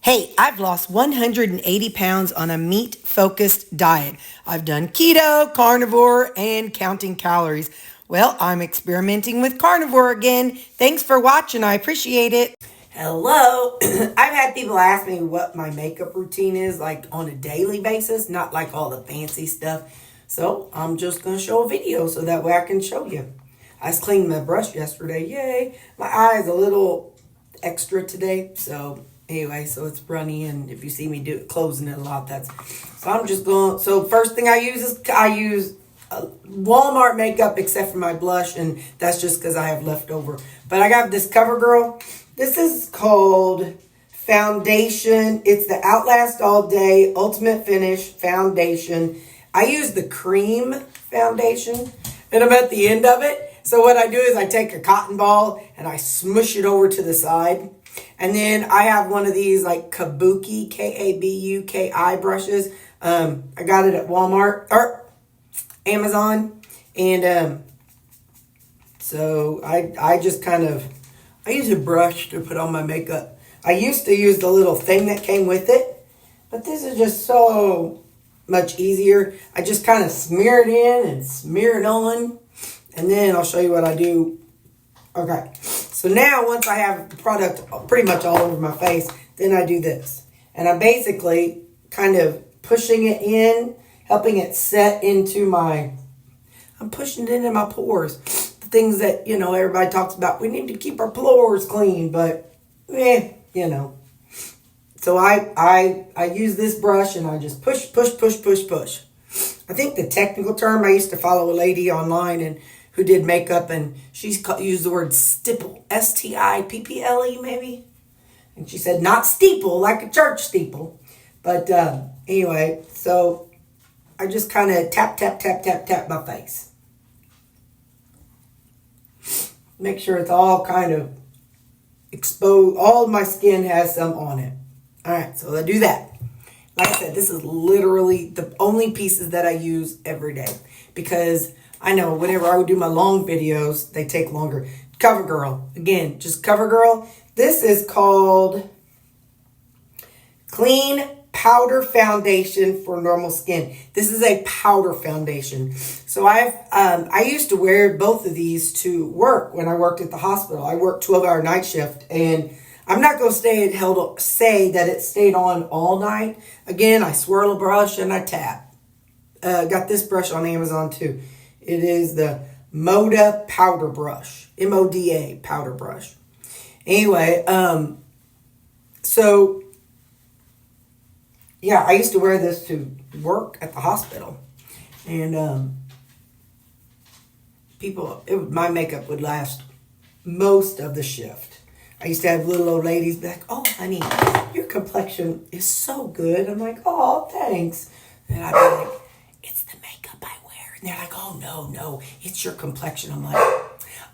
Hey, I've lost 180 pounds on a meat-focused diet. I've done keto, carnivore, and counting calories. Well, I'm experimenting with carnivore again. Thanks for watching. I appreciate it. Hello. I've had people ask me what my makeup routine is like on a daily basis, not like all the fancy stuff. So I'm just going to show a video so that way I can show you. I just cleaned my brush yesterday. Yay. My eye is a little extra today. So anyway, so it's runny, and if you see me closing it a lot, that's so I'm just going. So first thing I use Walmart makeup except for my blush, and that's just because I have leftover. But I got this CoverGirl. This is called Foundation. It's the Outlast All Day Ultimate Finish Foundation. I use the cream foundation, and I'm at the end of it. So what I do is I take a cotton ball and I smush it over to the side. And then I have one of these like Kabuki, Kabuki brushes. I got it at Walmart or Amazon. And so I just I use a brush to put on my makeup. I used to use the little thing that came with it, but this is just so much easier. I just kind of smear it in and smear it on. And then I'll show you what I do. Okay. So now once I have the product pretty much all over my face, then I do this. And I'm basically kind of pushing it in, helping it set into I'm pushing it into my pores. The things that, everybody talks about. We need to keep our pores clean, but, So I use this brush and I just push. I think the technical term, I used to follow a lady online and who did makeup, and used the word stipple, S-T-I-P-P-L-E maybe. And she said, not steeple, like a church steeple. But anyway, so I just kind of tap my face. Make sure it's all kind of exposed. All of my skin has some on it. All right, so I do that. Like I said, this is literally the only pieces that I use every day, because I know whenever I would do my long videos, they take longer. CoverGirl. Again, just CoverGirl. This is called Clean Powder Foundation for Normal Skin. This is a powder foundation. So I used to wear both of these to work when I worked at the hospital. I worked 12-hour night shift, and I'm not going to say that it stayed on all night. Again, I swirl a brush and I tap. Got this brush on Amazon too. It is the Moda powder brush. M-O-D-A powder brush. Anyway, so yeah, I used to wear this to work at the hospital. And my makeup would last most of the shift. I used to have little old ladies be like, oh, honey, your complexion is so good. I'm like, oh, thanks. And I'd be like, it's the makeup I wear. And they're like, oh, no, it's your complexion. I'm like,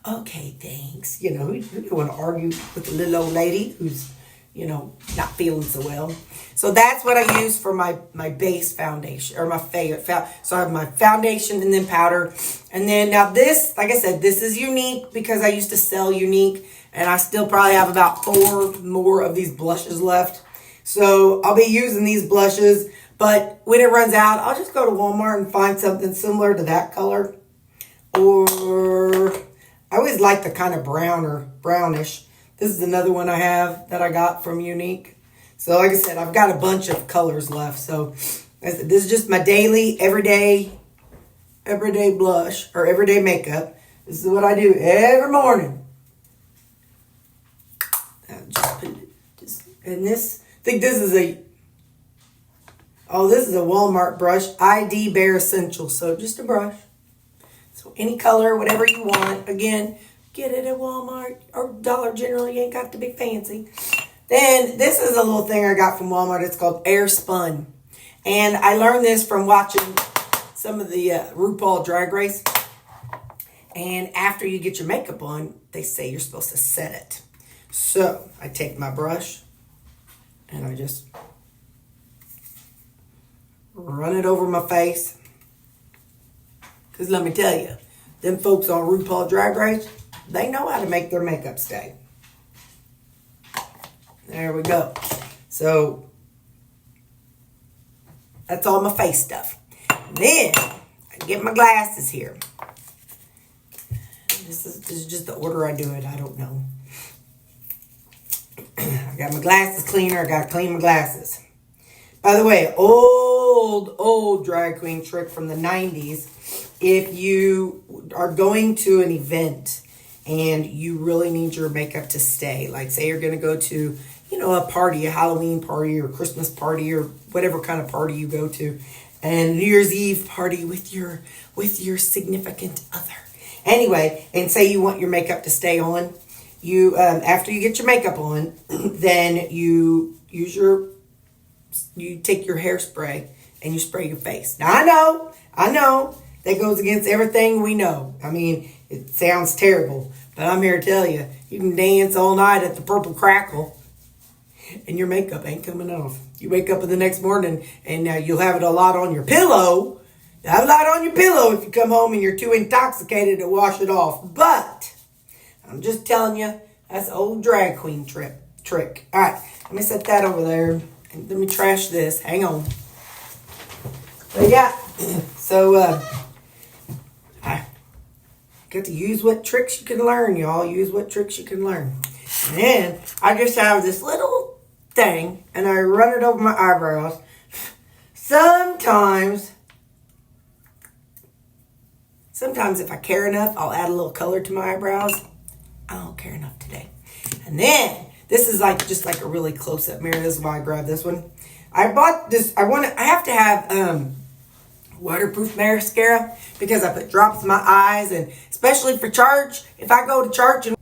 okay, thanks. Who don't want to argue with a little old lady who's, not feeling so well. So that's what I use for my base foundation, or my favorite. So I have my foundation and then powder. And then now this, like I said, this is unique because I used to sell unique. And I still probably have about 4 more of these blushes left. So I'll be using these blushes. But when it runs out, I'll just go to Walmart and find something similar to that color. Or I always like the kind of brownish. This is another one I have that I got from Younique. So like I said, I've got a bunch of colors left. So this is just my daily, everyday blush or everyday makeup. This is what I do every morning. And this, I think this is this is a Walmart brush, ID Bare Essential. So just a brush. So any color, whatever you want. Again, get it at Walmart or Dollar General. You ain't got to be fancy. Then this is a little thing I got from Walmart. It's called Air Spun. And I learned this from watching some of the RuPaul Drag Race. And after you get your makeup on, they say you're supposed to set it. So I take my brush and I just run it over my face. Because let me tell you, them folks on RuPaul Drag Race, they know how to make their makeup stay. There we go. So that's all my face stuff. And then I get my glasses here. This is just the order I do it. I don't know. I got my glasses cleaner. I got to clean my glasses. By the way, old drag queen trick from the 90s. If you are going to an event and you really need your makeup to stay, like say you're going to go to, a party, a Halloween party or Christmas party or whatever kind of party you go to, and New Year's Eve party with your significant other. Anyway, and say you want your makeup to stay on, you after you get your makeup on, then you take your hairspray and you spray your face. Now I know that goes against everything we know. I mean, it sounds terrible, but I'm here to tell you, you can dance all night at the Purple Crackle and your makeup ain't coming off. You wake up in the next morning and you'll have it a lot on your pillow. You'll have a lot on your pillow if you come home and you're too intoxicated to wash it off. But I'm just telling you, that's an old drag queen trick. All right, let me set that over there. And let me trash this. Hang on. But yeah, so I get to use what tricks you can learn, y'all. Use what tricks you can learn. And then I just have this little thing, and I run it over my eyebrows. Sometimes if I care enough, I'll add a little color to my eyebrows. I don't care enough today. And then this is just like a really close-up mirror. This is why I grabbed this one. I bought this. I have to have waterproof mascara because I put drops in my eyes, and especially for church. If I go to church and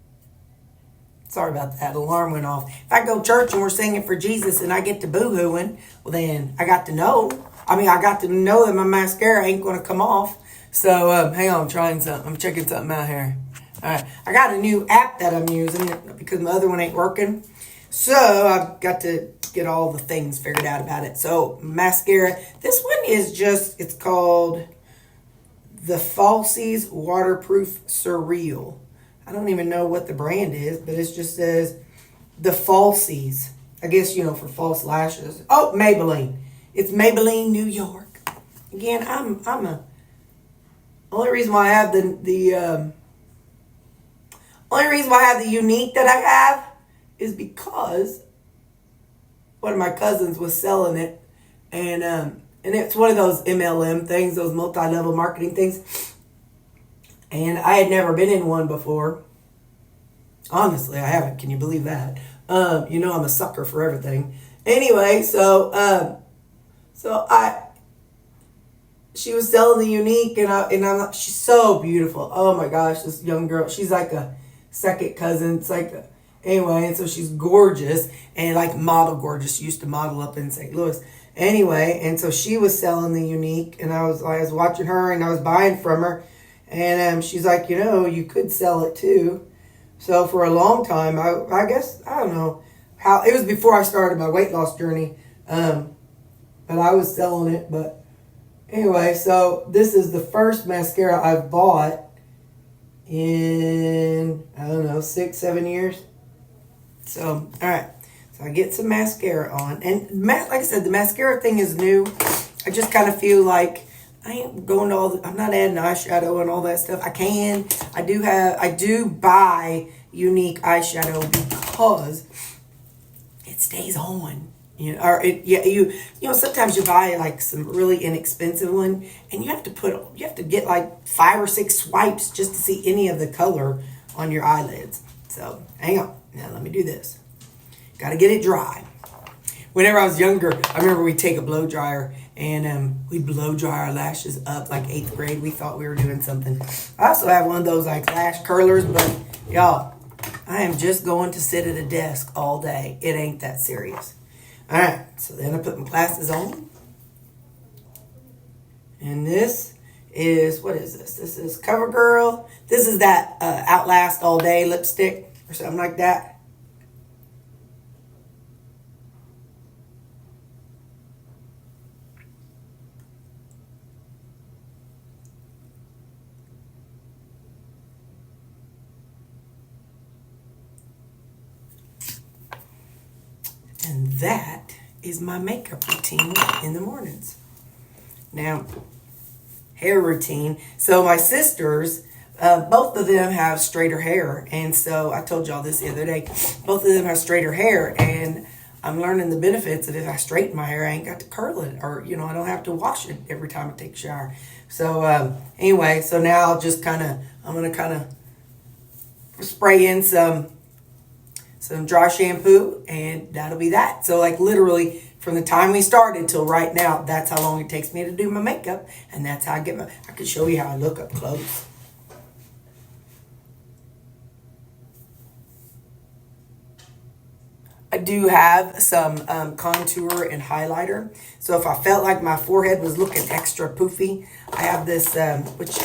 sorry about that, alarm went off. If I go to church and we're singing for Jesus and I get to boo-hooing, well then I got to know that my mascara ain't going to come off. So hang on, I'm trying something. I'm checking something out here. All right, I got a new app that I'm using because my other one ain't working. So I've got to get all the things figured out about it. So mascara, this one is it's called the Falsies Waterproof Surreal. I don't even know what the brand is, but it just says the Falsies. I guess, for false lashes. Oh, Maybelline. It's Maybelline, New York. Again, I'm a... Only reason why I have the Unique that I have is because one of my cousins was selling it, and it's one of those MLM things, those multi-level marketing things. And I had never been in one before. Honestly, I haven't. Can you believe that? I'm a sucker for everything. Anyway, she was selling the Unique, and I'm like, she's so beautiful. Oh my gosh, this young girl. She's like a second cousin. It's anyway, and so she's gorgeous and model gorgeous. She used to model up in St. Louis. Anyway, and so she was selling the Unique, and I was watching her, and I was buying from her, and she's like, you could sell it too. So for a long time, I guess, I don't know how, it was before I started my weight loss journey, but I was selling it. But anyway, so this is the first mascara I've bought in, 6-7 years. So, all right. So I get some mascara on. And like I said, the mascara thing is new. I just kind of feel like I ain't going to I'm not adding eyeshadow and all that stuff. I do buy Unique eyeshadow because it stays on. Sometimes you buy some really inexpensive one, and you have to get 5 or 6 swipes just to see any of the color on your eyelids. So hang on, now let me do this. Got to get it dry. Whenever I was younger, I remember we'd take a blow dryer and we'd blow dry our lashes up 8th grade. We thought we were doing something. I also have one of those lash curlers, but y'all, I am just going to sit at a desk all day. It ain't that serious. All right, so then I put my glasses on. And this is, what is this? This is CoverGirl. This is that Outlast All Day lipstick or something like that. And that is my makeup routine in the mornings. Now, hair routine. So my sisters, both of them have straighter hair. And so I told y'all this the other day. Both of them have straighter hair. And I'm learning the benefits of if I straighten my hair, I ain't got to curl it. Or, I don't have to wash it every time I take a shower. So anyway, so now I'm going to kind of spray in some dry shampoo. And that'll be that. So like literally from the time we started till right now, that's how long it takes me to do my makeup. And that's how I can show you how I look up close. I do have some contour and highlighter. So if I felt like my forehead was looking extra poofy, I have this, which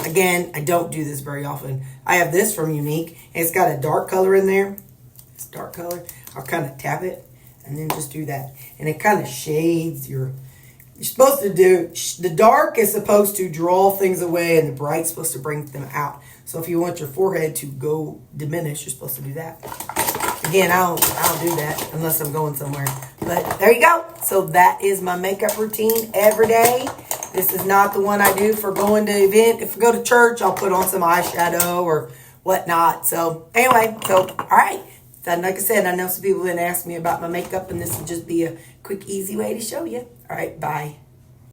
again, I don't do this very often. I have this from Younique. It's got a dark color in there. It's dark color. I'll kind of tap it and then just do that. And it kind of shades you're supposed to do, the dark is supposed to draw things away and the bright's supposed to bring them out. So if you want your forehead to go diminish, you're supposed to do that. Again, I don't do that unless I'm going somewhere. But there you go. So that is my makeup routine every day. This is not the one I do for going to event. If I go to church, I'll put on some eyeshadow or whatnot. So anyway, all right. And like I said, I know some people have been asking me about my makeup, and this will just be a quick, easy way to show you. All right, bye.